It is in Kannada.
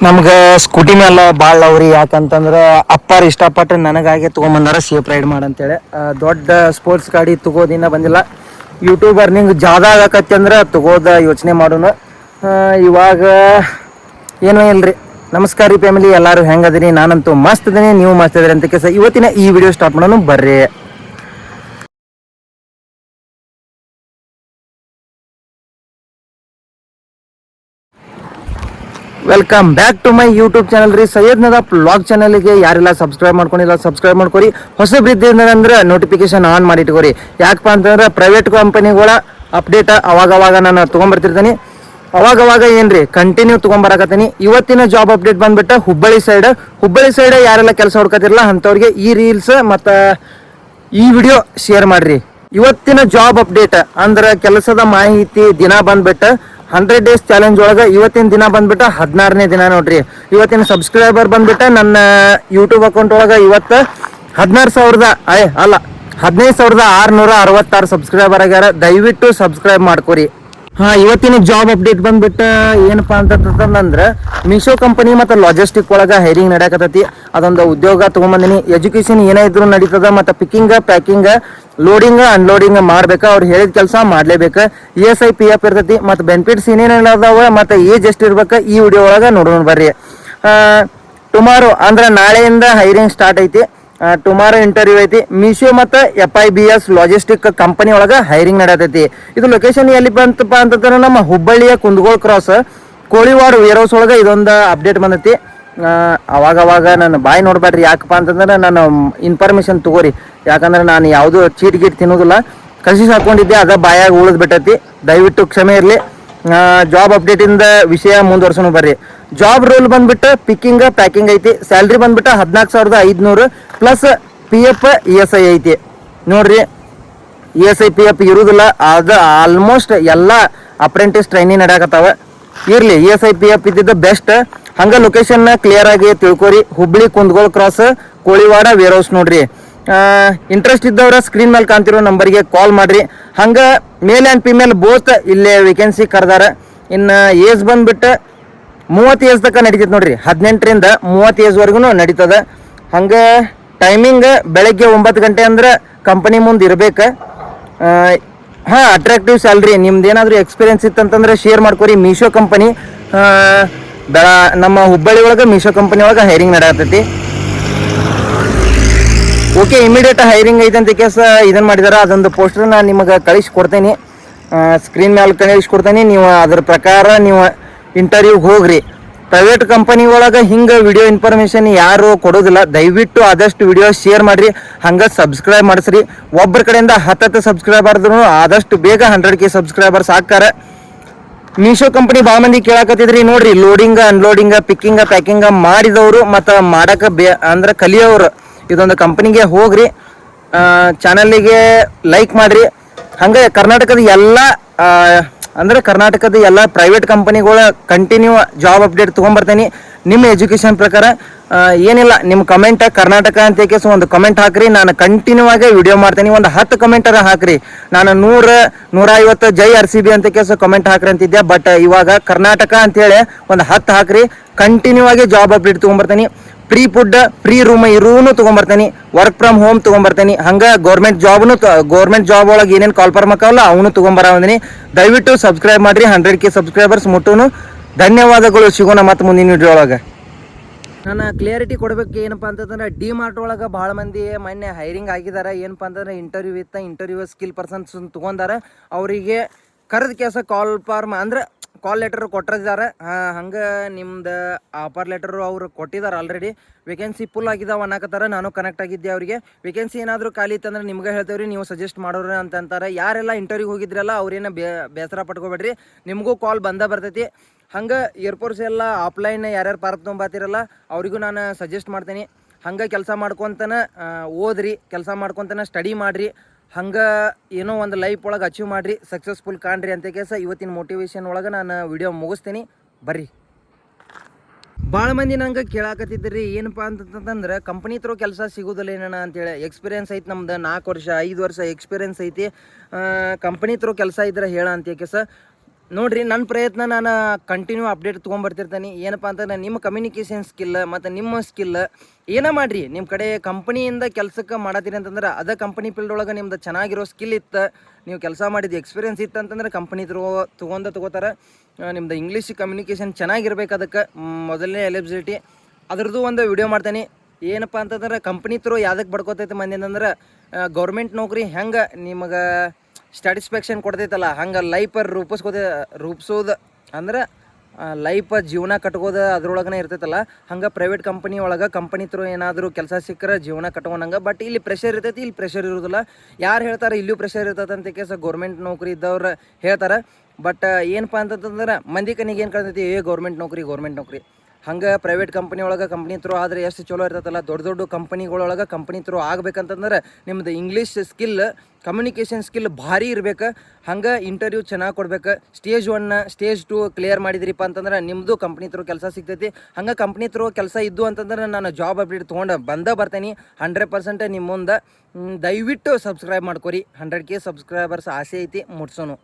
ನಮ್ಗೆ ಸ್ಕೂಟಿ ಮೇಲೆ ಭಾಳ ಅವ್ರಿ. ಯಾಕಂತಂದ್ರೆ ಅಪ್ಪಾರು ಇಷ್ಟಪಟ್ಟು ನನಗಾಗಿ ತೊಗೊಂಬಂದಾರ ಸೇಫ್ ರೈಡ್ ಮಾಡಂತೇಳಿ. ದೊಡ್ಡ ಸ್ಪೋರ್ಟ್ಸ್ ಗಾಡಿ ತಗೋದಿನ ಬಂದಿಲ್ಲ. ಯೂಟ್ಯೂಬ್ ಅರ್ನಿಂಗ್ ಜಾದಾ ಆಗಕತ್ತಿ ಅಂದ್ರೆ ತಗೋದ ಯೋಚನೆ ಮಾಡೋಣ. ಇವಾಗ ಏನೂ ಇಲ್ರಿ. ನಮಸ್ಕಾರ ರೀ ಫ್ಯಾಮಿಲಿ, ಎಲ್ಲರೂ ಹೆಂಗದಿರಿ? ನಾನಂತೂ ಮಸ್ತ್ ಇದೀನಿ, ನೀವು ಮಸ್ತ್ ಇದೀರಿ ಅಂತ ಕೇಸ ಇವತ್ತಿನ ಈ ವಿಡಿಯೋ ಸ್ಟಾರ್ಟ್ ಮಾಡೋಣ ಬರ್ರಿ. Welcome back to my YouTube channel ರೀ. ಸೈಯದ್ ನದಾಫ್ ವ್ಲಾಗ್ ಚಾನಲ್ಗೆ ಯಾರೆಲ್ಲ ಸಬ್ಸ್ಕ್ರೈಬ್ ಮಾಡ್ಕೊಂಡಿಲ್ಲ ಸಬ್ಸ್ಕ್ರೈಬ್ ಮಾಡ್ಕೊರಿ. ಹೊಸಬ್ರಿದ್ದಂದ್ರೆ ನೋಟಿಫಿಕೇಶನ್ ಆನ್ ಮಾಡಿ ಇಟ್ಕೋರಿ. ಯಾಕಪ್ಪ ಅಂತಂದ್ರೆ ಪ್ರೈವೇಟ್ ಕಂಪನಿಗಳ ಅಪ್ಡೇಟ್ ಅವಾಗವಾಗ ನಾನು ತೊಗೊಂಬರ್ತಿರ್ತೀನಿ. ಅವಾಗವಾಗ ಏನ್ರಿ ಕಂಟಿನ್ಯೂ ತೊಗೊಂಬರಕತ್ತೀನಿ. ಇವತ್ತಿನ ಜಾಬ್ ಅಪ್ಡೇಟ್ ಬಂದ್ಬಿಟ್ಟು ಹುಬ್ಬಳ್ಳಿ ಸೈಡ್ ಯಾರೆಲ್ಲ ಕೆಲಸ ಹುಡ್ಕತಿರಲ್ಲ ಅಂಥವ್ರಿಗೆ ಈ ರೀಲ್ಸ್ ಮತ್ತು ಈ ವಿಡಿಯೋ ಶೇರ್ ಮಾಡ್ರಿ. ಇವತ್ತಿನ ಜಾಬ್ ಅಪ್ಡೇಟ್ ಅಂದ್ರೆ ಕೆಲಸದ ಮಾಹಿತಿ ದಿನ ಬಂದ್ಬಿಟ್ಟು 100 days ಚಾಲೆಂಜ್ ಒಳಗೆ ಇವತ್ತಿನ ದಿನ ಬಂದ್ಬಿಟ್ಟು 16ನೇ ದಿನ ನೋಡ್ರಿ. ಇವತ್ತಿನ ಸಬ್ಸ್ಕ್ರೈಬರ್ ಬಂದ್ಬಿಟ್ಟು ನನ್ನ ಯೂಟ್ಯೂಬ್ ಅಕೌಂಟ್ ಒಳಗೆ ಇವತ್ತು 15,666 ಸಬ್ಸ್ಕ್ರೈಬರ್ ಆಗ್ಯಾರ. ದಯವಿಟ್ಟು ಸಬ್ಸ್ಕ್ರೈಬ್ ಮಾಡ್ಕೊರಿ. ಇವತ್ತಿನ ಜಾಬ್ ಅಪ್ಡೇಟ್ ಬಂದ್ಬಿಟ್ಟು ಏನಪ್ಪಾ ಅಂತಂದ್ರೆ ಮೀಶೋ ಕಂಪನಿ ಮತ್ತು ಲಾಜಿಸ್ಟಿಕ್ ಒಳಗೆ ಹೈರಿಂಗ್ ನಡೆಯಕತ್ತೈತಿ. ಅದೊಂದು ಉದ್ಯೋಗ ತೊಗೊಂಬಂದಿನಿ. ಎಜುಕೇಶನ್ ಏನೇ ಇದ್ರು ನಡೀತದ. ಮತ್ತು ಪಿಕ್ಕಿಂಗ್ ಪ್ಯಾಕಿಂಗ್ ಲೋಡಿಂಗ್ ಅನ್ಲೋಡಿಂಗ್ ಮಾಡ್ಬೇಕು. ಅವ್ರು ಹೇಳಿದ ಕೆಲಸ ಮಾಡ್ಲೇಬೇಕು. ESI PF ಇರ್ತೈತಿ. ಮತ್ತು ಬೆನಿಫಿಟ್ಸ್ ಏನೇನು ಅದಾವ ಮತ್ತು ಏಜ್ ಎಷ್ಟು ಇರ್ಬೇಕು ಈ ವಿಡಿಯೋ ಒಳಗೆ ನೋಡೋಣ ಬರ್ರಿ. ಟುಮಾರೋ ಅಂದ್ರೆ ನಾಳೆಯಿಂದ ಹೈರಿಂಗ್ ಸ್ಟಾರ್ಟ್ ಐತಿ. ಟುಮಾರೋ ಇಂಟರ್ವ್ಯೂ ಐತಿ. ಮೀಶೋ ಮತ್ತು FIBS ಲಾಜಿಸ್ಟಿಕ್ ಕಂಪನಿ ಒಳಗೆ ಹೈರಿಂಗ್ ನಡೆಯತೈತಿ. ಇದು ಲೊಕೇಶನ್ ಎಲ್ಲಿ ಬಂತಪ್ಪ ಅಂತಂದ್ರೆ ನಮ್ಮ ಹುಬ್ಬಳ್ಳಿಯ Kundagol cross Koliwad warehouse ಒಳಗೆ ಇದೊಂದು ಅಪ್ಡೇಟ್ ಬಂದೈತಿ. ಅವಾಗವಾಗ ನಾನು ಬಾಯ್ ನೋಡ್ಬೇಡ್ರಿ. ಯಾಕಪ್ಪ ಅಂತಂದ್ರೆ ನಾನು ಇನ್ಫಾರ್ಮೇಶನ್ ತಗೋರಿ. ಯಾಕಂದ್ರೆ ನಾನು ಯಾವುದು ಚೀಟ್ ಗೀಟ್ ತಿನ್ನೋದಿಲ್ಲ. ಕಳಿಸಿ ಹಾಕೊಂಡಿದ್ದೆ ಅದ ಬಾಯಾಗ ಉಳಿದ್ ಬಿಟ್ಟೈತಿ. ದಯವಿಟ್ಟು ಕ್ಷಮೆ ಇರಲಿ. ಜಾಬ್ ಅಪ್ಡೇಟಿಂದ ವಿಷಯ ಮುಂದುವರ್ಸೋಣ ಬರ್ರಿ. ಜಾಬ್ ರೋಲ್ ಬಂದ್ಬಿಟ್ಟು ಪಿಕ್ಕಿಂಗ್ ಪ್ಯಾಕಿಂಗ್ ಐತಿ. ಸ್ಯಾಲ್ರಿ ಬಂದ್ಬಿಟ್ಟು 14,500 ಪ್ಲಸ್ PF ESI ಐತಿ ನೋಡ್ರಿ. ESI PF ಇರುವುದಿಲ್ಲ. ಅದು ಆಲ್ಮೋಸ್ಟ್ ಎಲ್ಲ ಅಪ್ರೆಂಟಿಸ್ ಟ್ರೈನಿಂಗ್ ನಡೆಯಕತ್ತಾವ. ಇರಲಿ ESI PF ಇದ್ದಿದ್ದು ಬೆಸ್ಟ್. ಹಂಗೆ ಲೊಕೇಶನ್ನ ಕ್ಲಿಯರ್ ಆಗಿ ತಿಳ್ಕೊರಿ. Hubli Kundagol cross Koliwad warehouse ನೋಡ್ರಿ. ಇಂಟ್ರೆಸ್ಟ್ ಇದ್ದವ್ರ ಸ್ಕ್ರೀನ್ ಮೇಲೆ ಕಾಣ್ತಿರೋ ನಂಬರ್ಗೆ ಕಾಲ್ ಮಾಡ್ರಿ. ಹಂಗೆ ಮೇಲ್ ಆ್ಯಂಡ್ ಫಿಮೇಲ್ ಬೋತ್ ಇಲ್ಲೇ ವೇಕೆನ್ಸಿ ಕರೆದಾರ. ಇನ್ನು ಏಜ್ ಬಂದ್ಬಿಟ್ಟು 30 ಏಜ್ ತನಕ ನಡೀತೈತೆ ನೋಡ್ರಿ. 18ರಿಂದ 30 ಏಜ್ವರೆಗೂ ನಡೀತದ. ಹಂಗೆ ಟೈಮಿಂಗ್ ಬೆಳಗ್ಗೆ 9 ಗಂಟೆ ಅಂದ್ರೆ ಕಂಪನಿ ಮುಂದೆ ಇರ್ಬೇಕು. Attractive salary. ನಿಮ್ದು ಏನಾದರೂ ಎಕ್ಸ್ಪೀರಿಯನ್ಸ್ ಇತ್ತಂತಂದ್ರೆ ಶೇರ್ ಮಾಡ್ಕೊರಿ. ಮೀಶೋ ಕಂಪನಿ ನಮ್ಮ ಹುಬ್ಬಳ್ಳಿ ಒಳಗೆ ಮೀಶೋ ಕಂಪನಿ ಒಳಗೆ ಹೈರಿಂಗ್ ನಡೆಯತೈತಿ. ಓಕೆ, ಇಮಿಡಿಯೇಟ್ ಹೈರಿಂಗ್ ಐತೆ ಅಂತ ಕೇಸ ಇದನ್ನು ಮಾಡಿದಾರೆ. ಅದೊಂದು ಪೋಸ್ಟರ್ ನಾನು ನಿಮಗೆ ಕಳಿಸ್ಕೊಡ್ತೇನೆ. ಸ್ಕ್ರೀನ್ ಮೇಲೆ ಕಳಿಸ್ಕೊಡ್ತೇನೆ. ನೀವು ಅದ್ರ ಪ್ರಕಾರ ನೀವು ಇಂಟರ್ವ್ಯೂಗೆ ಹೋಗ್ರಿ. ಪ್ರೈವೇಟ್ ಕಂಪನಿ ಒಳಗೆ ಹಿಂಗೆ ವಿಡಿಯೋ ಇನ್ಫಾರ್ಮೇಷನ್ ಯಾರು ಕೊಡೋದಿಲ್ಲ. ದಯವಿಟ್ಟು ಆದಷ್ಟು ವಿಡಿಯೋ ಶೇರ್ ಮಾಡಿರಿ. ಹಂಗೆ ಸಬ್ಸ್ಕ್ರೈಬ್ ಮಾಡಿಸ್ರಿ. ಒಬ್ಬರ ಕಡೆಯಿಂದ 10 ಸಬ್ಸ್ಕ್ರೈಬರ್ ಆದ್ರೂ ಆದಷ್ಟು ಬೇಗ 100K ಸಬ್ಸ್ಕ್ರೈಬರ್ಸ್ ಹಾಕ್ಕಾರ. ಮೀಶೋ ಕಂಪನಿ ಭಾಳ ಮಂದಿ ಕೇಳಾಕತ್ತಿದ್ರಿ ನೋಡ್ರಿ. ಲೋಡಿಂಗ್ ಅನ್ಲೋಡಿಂಗ್ ಪಿಕ್ಕಿಂಗ್ ಪ್ಯಾಕಿಂಗ್ ಮಾಡಿದವರು ಮತ್ತು ಮಾಡೋಕೆ ಅಂದ್ರೆ ಕಲಿಯೋರು ಇದೊಂದು ಕಂಪನಿಗೆ ಹೋಗ್ರಿ. ಚಾನಲ್ಲಿಗೆ ಲೈಕ್ ಮಾಡಿರಿ. ಹಂಗೆ ಕರ್ನಾಟಕದ ಎಲ್ಲ ಪ್ರೈವೇಟ್ ಕಂಪನಿಗಳ ಕಂಟಿನ್ಯೂ ಜಾಬ್ ಅಪ್ಡೇಟ್ ತೊಗೊಂಬರ್ತೀನಿ. ನಿಮ್ಮ ಎಜುಕೇಷನ್ ಪ್ರಕಾರ ಏನಿಲ್ಲ, ನಿಮ್ಮ ಕಮೆಂಟ್ ಕರ್ನಾಟಕ ಅಂತ ಕೇಸ ಒಂದು ಕಮೆಂಟ್ ಹಾಕ್ರಿ. ನಾನು ಕಂಟಿನ್ಯೂ ಆಗಿ ವಿಡಿಯೋ ಮಾಡ್ತೀನಿ. ಒಂದು 10 ಕಮೆಂಟರ ಹಾಕ್ರಿ. ನಾನು 100-150 ಜೈ RCB ಅಂತ ಕೇಸ ಕಮೆಂಟ್ ಹಾಕ್ರಿ ಅಂತಿದ್ದೆ. ಬಟ್ ಇವಾಗ ಕರ್ನಾಟಕ ಅಂತೇಳಿ ಒಂದು 10 ಹಾಕ್ರಿ. ಕಂಟಿನ್ಯೂ ಆಗಿ ಜಾಬ್ ಅಪ್ಡೇಟ್ ತೊಗೊಂಬರ್ತೀನಿ. ಫ್ರೀ ಫುಡ್ ಫ್ರೀ ರೂಮ್ ಇರುವೂ ತೊಗೊಂಬರ್ತೀನಿ. ವರ್ಕ್ ಫ್ರಮ್ ಹೋಮ್ ತೊಗೊಂಬರ್ತೀನಿ. ಹಂಗೆ ಗೌರ್ಮೆಂಟ್ ಜಾಬ್ ಒಳಗೆ ಏನೇನು ಕಾಲ್ಫಾರ್ಮ್ ಹಾಕವಲ್ಲ ಅವನು ತೊಗೊಂಬರವಂದಿನಿ. ದಯವಿಟ್ಟು ಸಬ್ಸ್ಕ್ರೈಬ್ ಮಾಡಿರಿ. 100K subscribers ಮುಟ್ಟೋನು. ಧನ್ಯವಾದಗಳು. ಸಿಗೋಣ ಮತ್ತು ಮುಂದಿನ ವಿಡಿಯೋ ಒಳಗೆ. ನಾನು ಕ್ಲಿಯರಿಟಿ ಕೊಡಬೇಕು ಏನಪ್ಪ ಅಂತಂದ್ರೆ ಡಿ-ಮಾರ್ಟ್ ಒಳಗೆ ಭಾಳ ಮಂದಿ ಮೊನ್ನೆ ಹೈರಿಂಗ್ ಆಗಿದ್ದಾರೆ. ಏನಪ್ಪ ಅಂತಂದ್ರೆ ಇಂಟರ್ವ್ಯೂ ಸ್ಕಿಲ್ ಪರ್ಸನ್ಸ್ ತೊಗೊಂಡಾರ. ಅವರಿಗೆ ಕರೆದ ಕೆಲಸ ಕಾಲ್ ಲೆಟರ್ ಕೊಟ್ಟಿದ್ದಾರೆ. ಹಂಗೆ ನಿಮ್ದು ಆಫರ್ ಲೆಟರು ಅವ್ರು ಕೊಟ್ಟಿದ್ದಾರೆ ಆಲ್ರೆಡಿ. ವೇಕೆನ್ಸಿ ಫುಲ್ ಆಗಿದಾವೆ ಅನ್ನಕತ್ತಾರ. ನಾನು ಕನೆಕ್ಟ್ ಆಗಿದ್ದೆ ಅವರಿಗೆ. ವೇಕೆನ್ಸಿ ಏನಾದರೂ ಖಾಲಿ ಇತ್ತಂದ್ರೆ ನಿಮ್ಗೆ ಹೇಳ್ತೇವ್ರಿ, ನೀವು ಸಜೆಸ್ಟ್ ಮಾಡೋರು ಅಂತಾರೆ. ಯಾರೆಲ್ಲ ಇಂಟರ್ವ್ಯೂಗೆ ಹೋಗಿದ್ರಲ್ಲ ಅವ್ರೇನು ಬೇಸರ ಪಟ್ಕೋಬೇಡ್ರಿ. ನಿಮಗೂ ಕಾಲ್ ಬರ್ತೈತಿ. ಹಂಗೆ ಏರ್ಪೋರ್ಟ್ಸ್ ಎಲ್ಲ ಆಫ್ಲೈನ್ ಯಾರ್ಯಾರು ಪಾರ್ಕ್ ತೊಗೊಂಬತ್ತಿರಲ್ಲ ಅವರಿಗೂ ನಾನು ಸಜೆಸ್ಟ್ ಮಾಡ್ತೀನಿ. ಹಂಗೆ ಕೆಲಸ ಮಾಡ್ಕೊತನ ಓದ್ರಿ. ಕೆಲಸ ಮಾಡ್ಕೊತನ ಸ್ಟಡಿ ಮಾಡಿರಿ. ಹಂಗೆ ಏನೋ ಒಂದು ಲೈಫ್ ಒಳಗೆ ಅಚೀವ್ ಮಾಡಿರಿ. ಸಕ್ಸಸ್ಫುಲ್ ಕಾಣ್ರಿ ಅಂತ ಕೇಸ ಇವತ್ತಿನ ಮೋಟಿವೇಶನ್ ಒಳಗೆ ನಾನು ವಿಡಿಯೋ ಮುಗಿಸ್ತೀನಿ ಬರ್ರಿ. ಭಾಳ ಮಂದಿ ನಂಗೆ ಕೇಳಾಕತ್ತಿದ್ರಿ ಏನಪ್ಪ ಅಂತಂತಂದ್ರೆ ಕಂಪ್ನಿ ಥ್ರೂ ಕೆಲಸ ಸಿಗೋದಿಲ್ಲ ಏನಣ್ಣ ಅಂತೇಳಿ. ಎಕ್ಸ್ಪೀರಿಯನ್ಸ್ ಐತಿ ನಮ್ದು 4 ವರ್ಷ 5 ವರ್ಷ ಎಕ್ಸ್ಪೀರಿಯನ್ಸ್ ಐತಿ. ಕಂಪ್ನಿ ಥ್ರೂ ಕೆಲಸ ಇದ್ರೆ ಹೇಳ ಅಂತ ಕೇಸ ನೋಡಿರಿ ನನ್ನ ಪ್ರಯತ್ನ ನಾನು ಕಂಟಿನ್ಯೂ ಅಪ್ಡೇಟ್ ತೊಗೊಂಬರ್ತಿರ್ತೀನಿ. ಏನಪ್ಪ ಅಂತಂದ್ರೆ ನಿಮ್ಮ ಕಮ್ಯುನಿಕೇಷನ್ ಸ್ಕಿಲ್ ಮತ್ತು ನಿಮ್ಮ ಸ್ಕಿಲ್ ಏನೋ ಮಾಡಿರಿ, ನಿಮ್ಮ ಕಡೆ ಕಂಪ್ನಿಯಿಂದ ಕೆಲಸಕ್ಕೆ ಮಾಡತ್ತೀರಿ ಅಂತಂದ್ರೆ ಅದೇ ಕಂಪ್ನಿ ಫೀಲ್ಡ್ ಒಳಗೆ ನಿಮ್ದು ಚೆನ್ನಾಗಿರೋ ಸ್ಕಿಲ್ ಇತ್ತು, ನೀವು ಕೆಲಸ ಮಾಡಿದ ಎಕ್ಸ್ಪೀರಿಯನ್ಸ್ ಇತ್ತು ಅಂತಂದ್ರೆ ಕಂಪ್ನಿ ತೊಗೋತಾರೆ. ನಿಮ್ದು ಇಂಗ್ಲೀಷ್ ಕಮ್ಯುನಿಕೇಷನ್ ಚೆನ್ನಾಗಿರ್ಬೇಕು, ಅದಕ್ಕೆ ಮೊದಲನೇ ಎಲಿಜಿಬಿಲಿಟಿ. ಅದ್ರದ್ದು ಒಂದು ವಿಡಿಯೋ ಮಾಡ್ತೀನಿ. ಏನಪ್ಪ ಅಂತಂದ್ರೆ ಕಂಪ್ನಿ ಯಾವ್ದಕ್ಕೆ ಬಡ್ಕೋತೈತೆ ಮಂದಿ ಅಂತಂದ್ರೆ ಗೌರ್ಮೆಂಟ್ ನೌಕರಿ ಹೆಂಗೆ ನಿಮಗೆ ಸ್ಟ್ಯಾಟಿಸ್ಫ್ಯಾಕ್ಷನ್ ಕೊಡ್ತೈತಲ್ಲ ಹಂಗೆ ಲೈಫ್ ರೂಪಿಸೋದು ಅಂದ್ರೆ ಲೈಫ್ ಜೀವನ ಕಟ್ಕೋದು ಅದ್ರೊಳಗನೆ ಇರ್ತೈತಲ್ಲ, ಹಂಗೆ ಪ್ರೈವೇಟ್ ಕಂಪ್ನಿ ಒಳಗೆ ಕಂಪ್ನಿ ಏನಾದರೂ ಕೆಲಸ ಸಿಕ್ಕರೆ ಜೀವನ ಕಟ್ಕೊಂಡಂಗೆ. ಬಟ್ ಇಲ್ಲಿ ಪ್ರೆಷರ್ ಇರ್ತೈತಿ, ಇಲ್ಲಿ ಪ್ರೆಷರ್ ಇರೋದಿಲ್ಲ. ಯಾರು ಹೇಳ್ತಾರೆ ಇಲ್ಲೂ ಪ್ರೆಷರ್ ಇರ್ತೈತೆ ಅಂತ ಕೇಸ ಗೌರ್ಮೆಂಟ್ ನೌಕರಿ ಇದ್ದವ್ರು ಹೇಳ್ತಾರೆ. ಬಟ್ ಏನಪ್ಪ ಅಂತಂದ್ರೆ ಮಂದಿ ಕಣ್ಣಿಗೆ ಏನು ಕಾಣ್ತೈತಿ, ಗೌರ್ಮೆಂಟ್ ನೌಕರಿ. ಹಂಗೆ ಪ್ರೈವೇಟ್ ಕಂಪ್ನಿ ಒಳಗೆ ಕಂಪ್ನಿ ಆದರೆ ಎಷ್ಟು ಚಲೋ ಇರ್ತೈತಲ್ಲ. ದೊಡ್ಡ ದೊಡ್ಡ ಕಂಪ್ನಿಗಳೊಳಗೆ ಕಂಪ್ನಿ ಆಗ್ಬೇಕಂತಂದ್ರೆ ನಿಮ್ದು ಇಂಗ್ಲೀಷ್ ಸ್ಕಿಲ್, ಕಮ್ಯುನಿಕೇಷನ್ ಸ್ಕಿಲ್ ಭಾರಿ ಇರ್ಬೇಕು. ಹಂಗೆ ಇಂಟರ್ವ್ಯೂ ಚೆನ್ನಾಗಿ ಕೊಡ್ಬೇಕು. ಸ್ಟೇಜ್ 1 ಸ್ಟೇಜ್ 2 ಕ್ಲಿಯರ್ ಮಾಡಿದ್ರಿಪ್ಪ ಅಂತಂದ್ರೆ ನಿಮ್ಮದು ಕಂಪ್ನಿ ಕೆಲಸ ಸಿಗ್ತೈತಿ. ಹಂಗೆ ಕಂಪ್ನಿ ಕೆಲಸ ಇದ್ದು ಅಂತಂದ್ರೆ ನಾನು ಜಾಬ್ ಅಪ್ಡೇಟ್ ತೊಗೊಂಡು ಬರ್ತೀನಿ 100% ನಿಮ್ಮ ಮುಂದೆ. ದಯವಿಟ್ಟು ಸಬ್ಸ್ಕ್ರೈಬ್ ಮಾಡ್ಕೊರಿ. 100K ಸಬ್ಸ್ಕ್ರೈಬರ್ಸ್ ಆಸೆ ಐತಿ, ಮುಟ್ಸೋನು.